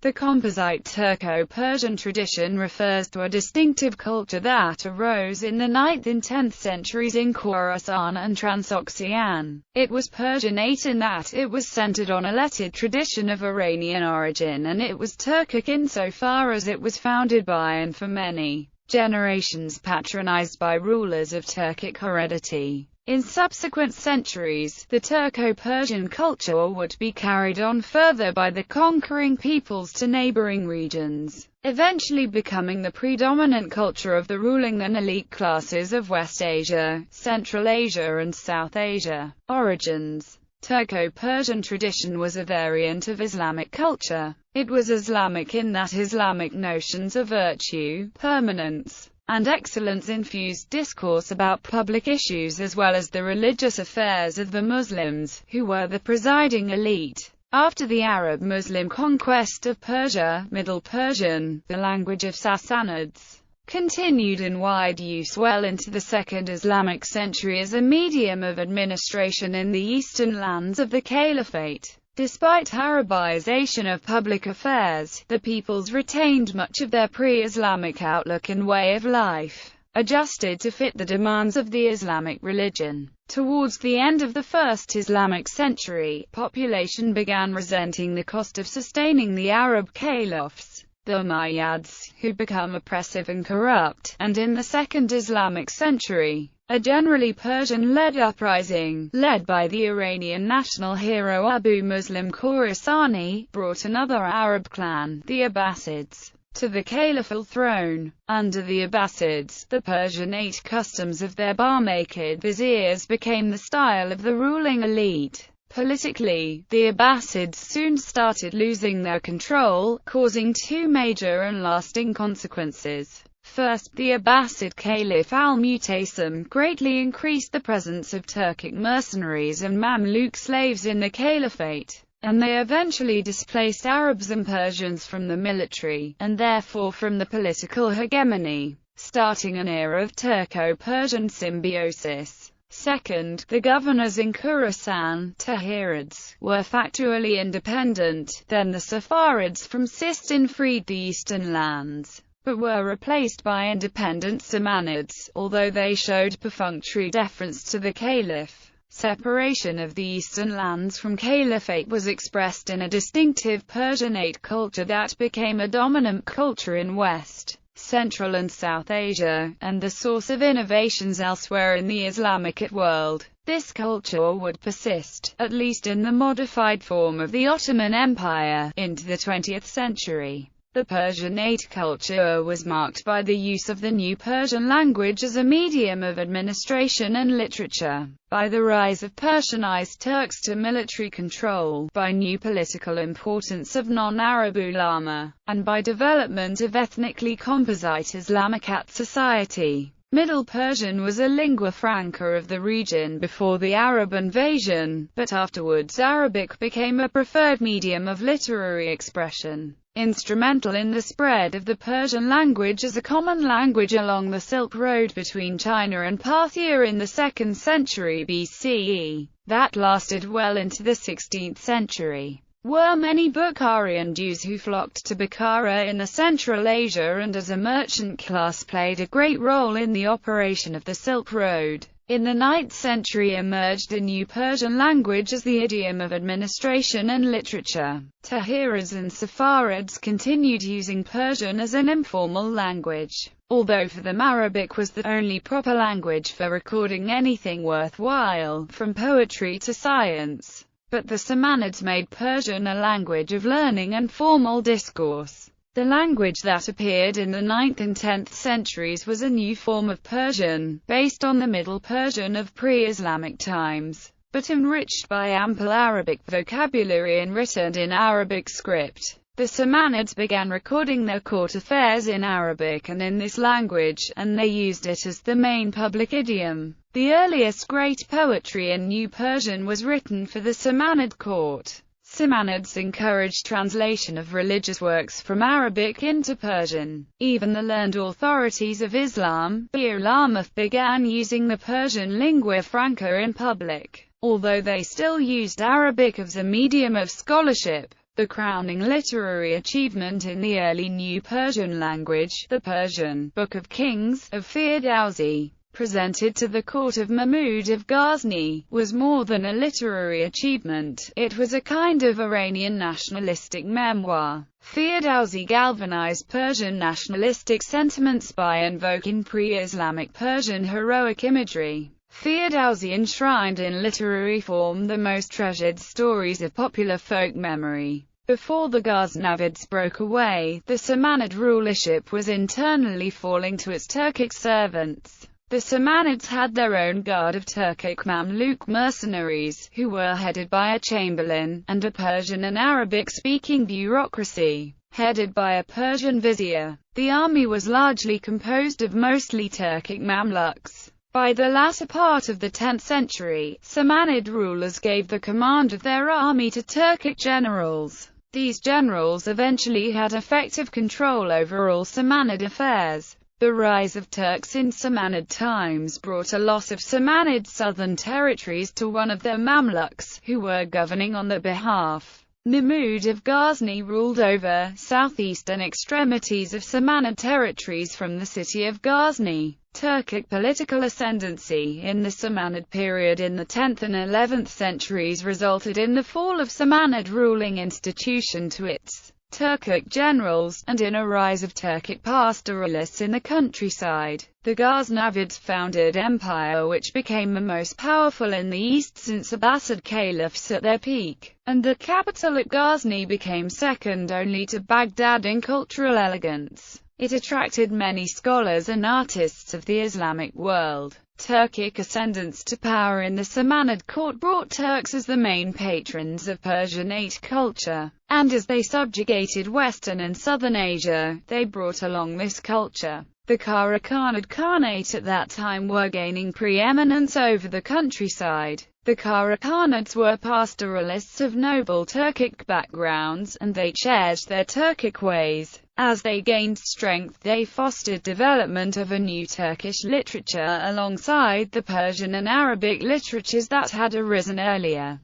The composite Turko-Persian tradition refers to a distinctive culture that arose in the 9th and 10th centuries in Khorasan and Transoxiana. It was Persianate in that it was centered on a Letid tradition of Iranian origin, and it was Turkic insofar as it was founded by and for many generations patronized by rulers of Turkic heredity. In subsequent centuries, the Turko-Persian culture would be carried on further by the conquering peoples to neighboring regions, eventually becoming the predominant culture of the ruling and elite classes of West Asia, Central Asia and South Asia. Origins. Turko-Persian tradition was a variant of Islamic culture. It was Islamic in that Islamic notions of virtue, permanence, and excellence infused discourse about public issues as well as the religious affairs of the Muslims, who were the presiding elite. After the Arab-Muslim conquest of Persia, Middle Persian, the language of Sassanids, continued in wide use well into the Second Islamic century as a medium of administration in the eastern lands of the Caliphate. Despite Arabization of public affairs, the peoples retained much of their pre-Islamic outlook and way of life, adjusted to fit the demands of the Islamic religion. Towards the end of the First Islamic century, population began resenting the cost of sustaining the Arab caliphs, the Umayyads, who become oppressive and corrupt, and in the Second Islamic century, a generally Persian-led uprising, led by the Iranian national hero Abu Muslim Khorasani, brought another Arab clan, the Abbasids, to the caliphal throne. Under the Abbasids, the Persianate customs of their Barmakid viziers became the style of the ruling elite. Politically, the Abbasids soon started losing their control, causing two major and lasting consequences. First, the Abbasid Caliph al-Mu'tasim greatly increased the presence of Turkic mercenaries and Mamluk slaves in the Caliphate, and they eventually displaced Arabs and Persians from the military, and therefore from the political hegemony, starting an era of Turko-Persian symbiosis. Second, the governors in Khorasan, Tahirids, were factually independent. Then the Saffarids from Sistan freed the eastern lands, but were replaced by independent Samanids, although they showed perfunctory deference to the caliph. Separation of the eastern lands from caliphate was expressed in a distinctive Persianate culture that became a dominant culture in West, Central and South Asia, and the source of innovations elsewhere in the Islamic world. This culture would persist, at least in the modified form of the Ottoman Empire, into the 20th century. The Persianate culture was marked by the use of the new Persian language as a medium of administration and literature, by the rise of Persianized Turks to military control, by new political importance of non-Arab ulama, and by development of ethnically composite Islamicat society. Middle Persian was a lingua franca of the region before the Arab invasion, but afterwards Arabic became a preferred medium of literary expression, instrumental in the spread of the Persian language as a common language along the Silk Road between China and Parthia in the 2nd century BCE. That lasted well into the 16th century. Were many Bukharian Jews who flocked to Bukhara in the Central Asia and as a merchant class played a great role in the operation of the Silk Road. In the 9th century emerged a new Persian language as the idiom of administration and literature. Tahirids and Saffarids continued using Persian as an informal language, although for them Arabic was the only proper language for recording anything worthwhile, from poetry to science. But the Samanids made Persian a language of learning and formal discourse. The language that appeared in the 9th and 10th centuries was a new form of Persian, based on the Middle Persian of pre-Islamic times, but enriched by ample Arabic vocabulary and written in Arabic script. The Samanids began recording their court affairs in Arabic and in this language, and they used it as the main public idiom. The earliest great poetry in New Persian was written for the Samanid court. Samanids encouraged translation of religious works from Arabic into Persian. Even the learned authorities of Islam, the ulama, began using the Persian lingua franca in public, although they still used Arabic as a medium of scholarship. The crowning literary achievement in the early New Persian language, the Persian Book of Kings of Firdausi, presented to the court of Mahmud of Ghazni, was more than a literary achievement. It was a kind of Iranian nationalistic memoir. Firdausi galvanized Persian nationalistic sentiments by invoking pre-Islamic Persian heroic imagery. Firdausi enshrined in literary form the most treasured stories of popular folk memory. Before the Ghaznavids broke away, the Samanid rulership was internally falling to its Turkic servants. The Samanids had their own guard of Turkic Mamluk mercenaries, who were headed by a chamberlain, and a Persian and Arabic-speaking bureaucracy, headed by a Persian vizier. The army was largely composed of mostly Turkic Mamluks. By the latter part of the 10th century, Samanid rulers gave the command of their army to Turkic generals. These generals eventually had effective control over all Samanid affairs. The rise of Turks in Samanid times brought a loss of Samanid southern territories to one of their Mamluks, who were governing on their behalf. Mahmud of Ghazni ruled over southeastern extremities of Samanid territories from the city of Ghazni. Turkic political ascendancy in the Samanid period in the 10th and 11th centuries resulted in the fall of Samanid ruling institution to its Turkic generals, and in a rise of Turkic pastoralists in the countryside. The Ghaznavids founded empire which became the most powerful in the east since Abbasid caliphs at their peak, and the capital at Ghazni became second only to Baghdad in cultural elegance. It attracted many scholars and artists of the Islamic world. Turkic ascendance to power in the Samanid court brought Turks as the main patrons of Persianate culture, and as they subjugated Western and Southern Asia, they brought along this culture. The Kara Khanid Khanate at that time were gaining preeminence over the countryside. The Kara Khanids were pastoralists of noble Turkic backgrounds, and they cherished their Turkic ways. As they gained strength, they fostered development of a new Turkish literature alongside the Persian and Arabic literatures that had arisen earlier.